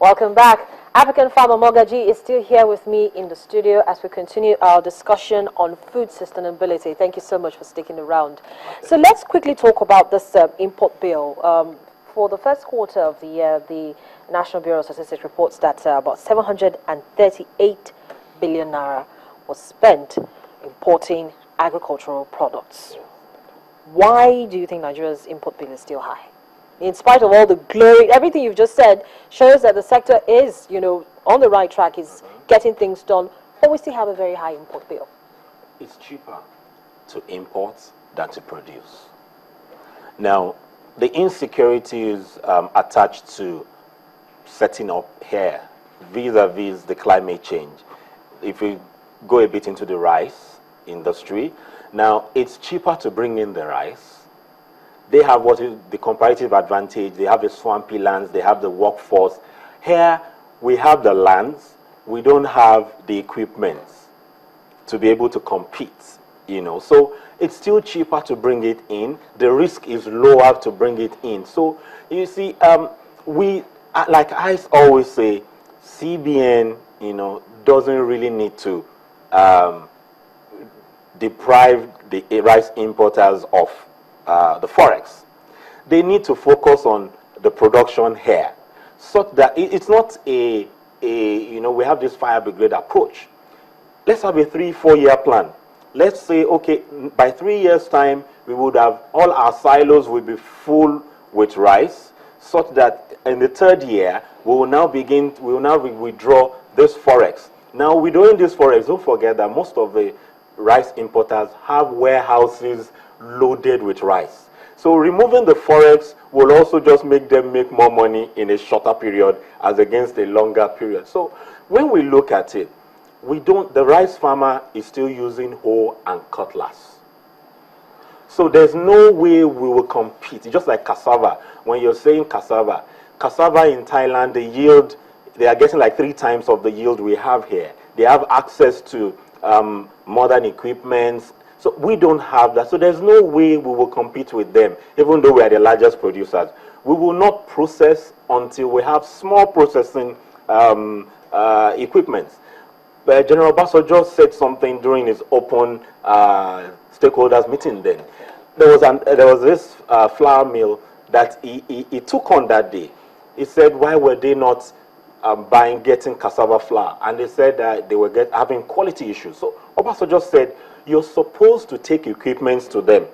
Welcome back. African farmer Mogaji is still here with me in the studio as we continue our discussion on food sustainability. Thank you so much for sticking around. So let's quickly talk about this import bill. For the first quarter of the year, the National Bureau of Statistics reports that about 738 billion naira was spent importing agricultural products. Why do you think Nigeria's import bill is still high? In spite of all the glory, everything you've just said shows that the sector is, on the right track, is getting things done, but we still have a very high import bill. It's cheaper to import than to produce. Now, the insecurities attached to setting up here vis-a-vis the climate change. If we go a bit into the rice industry, now it's cheaper to bring in the rice. They have what is the comparative advantage. They have the swampy lands. They have the workforce. Here, we have the lands. We don't have the equipment to be able to compete, So it's still cheaper to bring it in. The risk is lower to bring it in. So, you see, we, like I always say, CBN, doesn't really need to deprive the rice importers of the Forex. They need to focus on the production here, so that it's not we have this fire brigade approach. Let's have a 3-4 year plan. Let's say, okay, by 3 years time, we would have all our silos will be full with rice, such that in the 3rd year, we will now withdraw this Forex. Now, withdrawing this Forex, don't forget that most of the rice importers have warehouses loaded with rice. So removing the Forex will also just make them make more money in a shorter period as against a longer period. So when we look at it, the rice farmer is still using hoe and cutlass. So there's no way we will compete. Just like cassava. When you're saying cassava in Thailand, the yield, they are getting like 3 times of the yield we have here. They have access to modern equipment. So we don't have that. So there's no way we will compete with them, even though we are the largest producers. We will not process until we have small processing equipment. But General Basso just said something during his open stakeholders meeting then. There was this flour mill that he took on that day. He said, why were they not getting cassava flour? And they said that they were having quality issues. So Obasanjo just said, you're supposed to take equipment to them.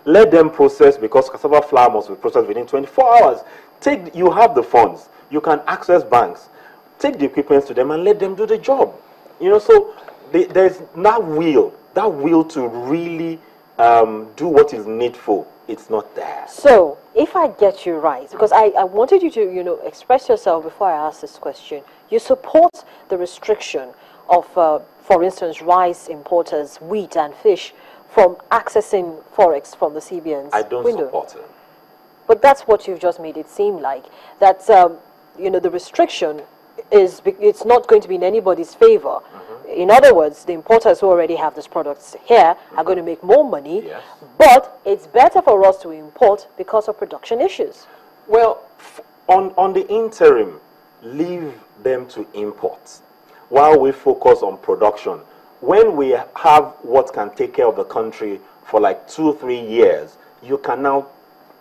Let them process, because cassava flour must be processed within 24 hours. You have the funds. You can access banks. Take the equipment to them and let them do the job. So there's that will to really do what is needful. It's not there. So, if I get you right, because I wanted you to, express yourself before I ask this question. You support the restriction of, for instance, rice importers, wheat and fish from accessing Forex from the CBN's I don't window. support it. But that's what you've just made it seem like. That, the restriction it's not going to be in anybody's favor. In other words, the importers who already have these products here are going to make more money, yes. But it's better for us to import because of production issues. Well, on the interim, leave them to import while we focus on production. When we have what can take care of the country for like 2-3 years, you can now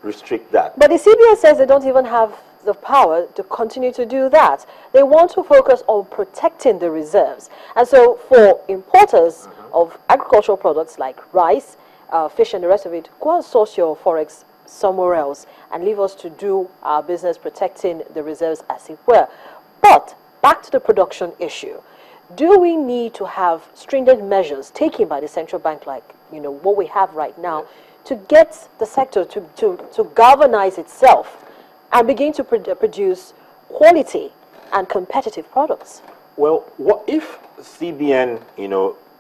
restrict that. But the CBN says they don't even have the power to continue to do that. They want to focus on protecting the reserves. And so for importers of agricultural products like rice, fish and the rest of it, go and source your Forex somewhere else and leave us to do our business protecting the reserves as it were. But back to the production issue. Do we need to have stringent measures taken by the central bank like what we have right now to get the sector to galvanize itself and begin to produce quality and competitive products? Well, what if CBN,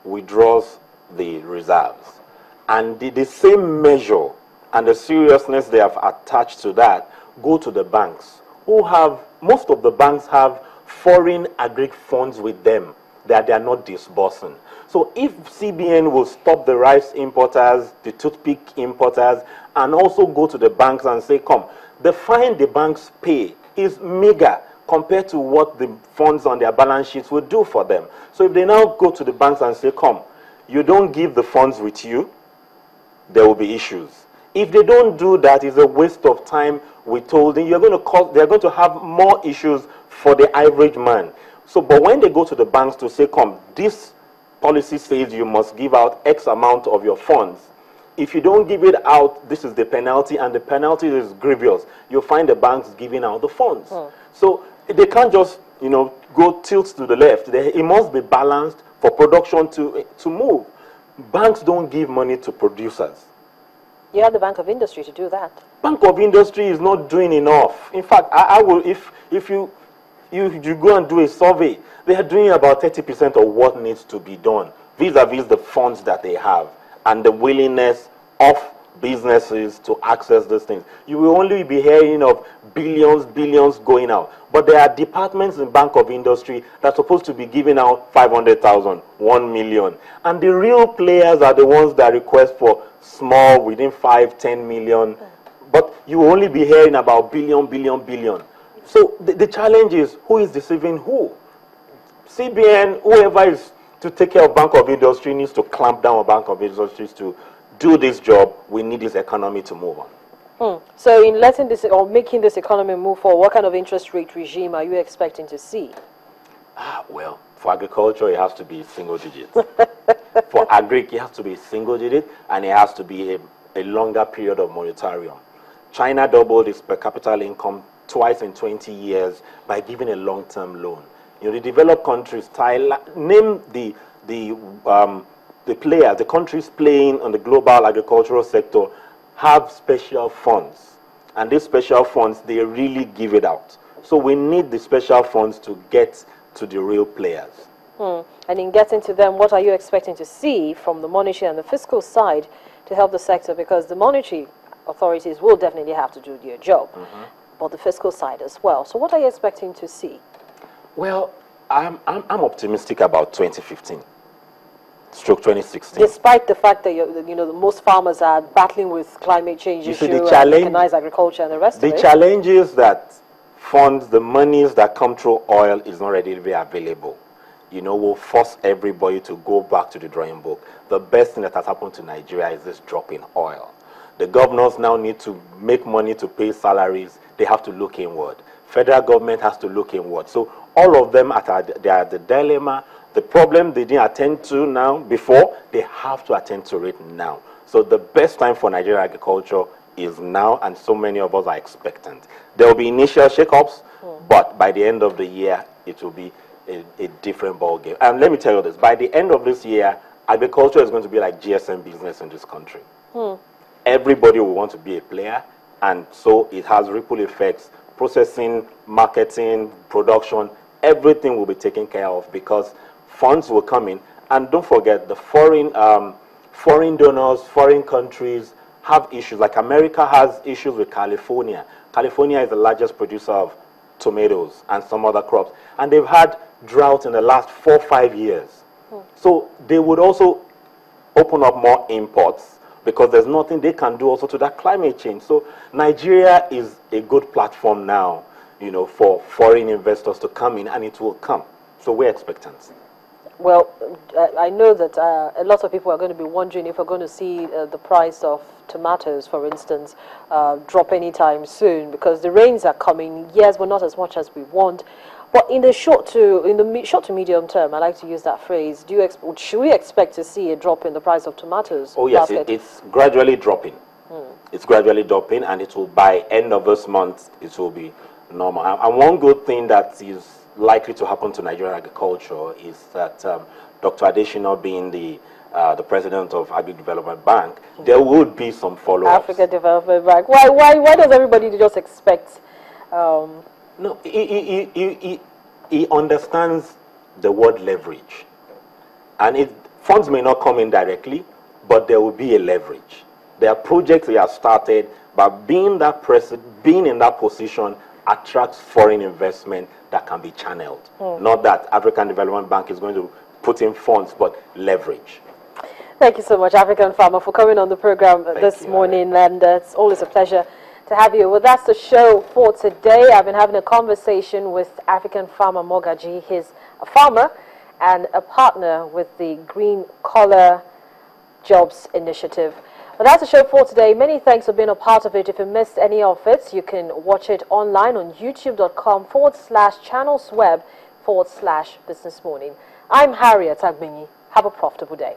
withdraws the reserves, and the same measure and the seriousness they have attached to that go to the banks, most of the banks have foreign agri funds with them that they are not disbursing. So if CBN will stop the rice importers, the toothpick importers, and also go to the banks and say, come, the fine the banks pay is meager compared to what the funds on their balance sheets would do for them. So if they now go to the banks and say, come, you don't give the funds with you, there will be issues. If they don't do that, it's a waste of time. We told them they're going to have more issues for the average man. So, but when they go to the banks to say, come, this policy says you must give out X amount of your funds. If you don't give it out, this is the penalty, and the penalty is grievous. You'll find the banks giving out the funds. So they can't just, go tilt to the left. It must be balanced for production to move. Banks don't give money to producers. You have the Bank of Industry to do that. Bank of Industry is not doing enough. In fact, I will, if you go and do a survey, they are doing about 30% of what needs to be done vis-a-vis the funds that they have and the willingness of businesses to access these things. You will only be hearing of billions going out. But there are departments in Bank of Industry that are supposed to be giving out 500,000, 1 million. And the real players are the ones that request for small, within 5, 10 million. But you will only be hearing about billion. So the challenge is, who is deceiving who? CBN, whoever is to take care of Bank of Industry, needs to clamp down on Bank of Industries to do this job. We need this economy to move on. So in letting this or making this economy move forward, what kind of interest rate regime are you expecting to see? Well, for agriculture, it has to be single digit. For agric, it has to be single digit, and it has to be a longer period of moratorium. China doubled its per capita income twice in 20 years by giving a long-term loan. The developed countries, Thailand, name the players, the countries playing on the global agricultural sector have special funds. And these special funds, they really give it out. So we need the special funds to get to the real players. And in getting to them, what are you expecting to see from the monetary and the fiscal side to help the sector? Because the monetary authorities will definitely have to do their job, but the fiscal side as well. So what are you expecting to see? Well, I'm optimistic about 2015. Stroke 2016. Despite the fact that most farmers are battling with climate change issue, mechanized agriculture, and the rest of it. The challenge is that funds, the monies that come through oil, is not readily available. Will force everybody to go back to the drawing board. The best thing that has happened to Nigeria is this drop in oil. The governors now need to make money to pay salaries. They have to look inward. Federal government has to look inward. So all of them they are the dilemma. The problem they didn't attend to now before, they have to attend to it now. So the best time for Nigerian agriculture is now, and so many of us are expectant. There will be initial shakeups, but by the end of the year, it will be a different ball game. And let me tell you this, by the end of this year, agriculture is going to be like GSM business in this country. Everybody will want to be a player, and so it has ripple effects. Processing, marketing, production, everything will be taken care of because funds will come in. And don't forget, the foreign donors, foreign countries have issues. Like America has issues with California. California is the largest producer of tomatoes and some other crops. And they've had drought in the last 4 or 5 years. So they would also open up more imports because there's nothing they can do also to that climate change. So Nigeria is a good platform now, for foreign investors to come in, and it will come. So we're expectant. Well, I know that a lot of people are going to be wondering if we're going to see the price of tomatoes, for instance, drop anytime soon, because the rains are coming. Yes, but not as much as we want. But in the short to medium term, I like to use that phrase. Should we expect to see a drop in the price of tomatoes? Oh yes, it's gradually dropping. It's gradually dropping, and it will, by end of this month, it will be normal. And one good thing that is likely to happen to Nigerian agriculture is that Dr. Adesina being the president of Agri Development Bank, there would be some follow-ups. Africa Development Bank. Why does everybody just expect? No, he understands the word leverage, and funds may not come in directly, but there will be a leverage. There are projects he has started, but being in that position attracts foreign investment that can be channeled. Not that African Development Bank is going to put in funds, but leverage. Thank you so much, African Farmer, for coming on the program this morning, and it's always a pleasure to have you. Well, that's the show for today. I've been having a conversation with African farmer Mogaji. He's a farmer and a partner with the Green Collar Jobs Initiative. Well, that's the show for today. Many thanks for being a part of it. If you missed any of it, you can watch it online on youtube.com/channelsweb/business morning. I'm Harriet Agbini. Have a profitable day.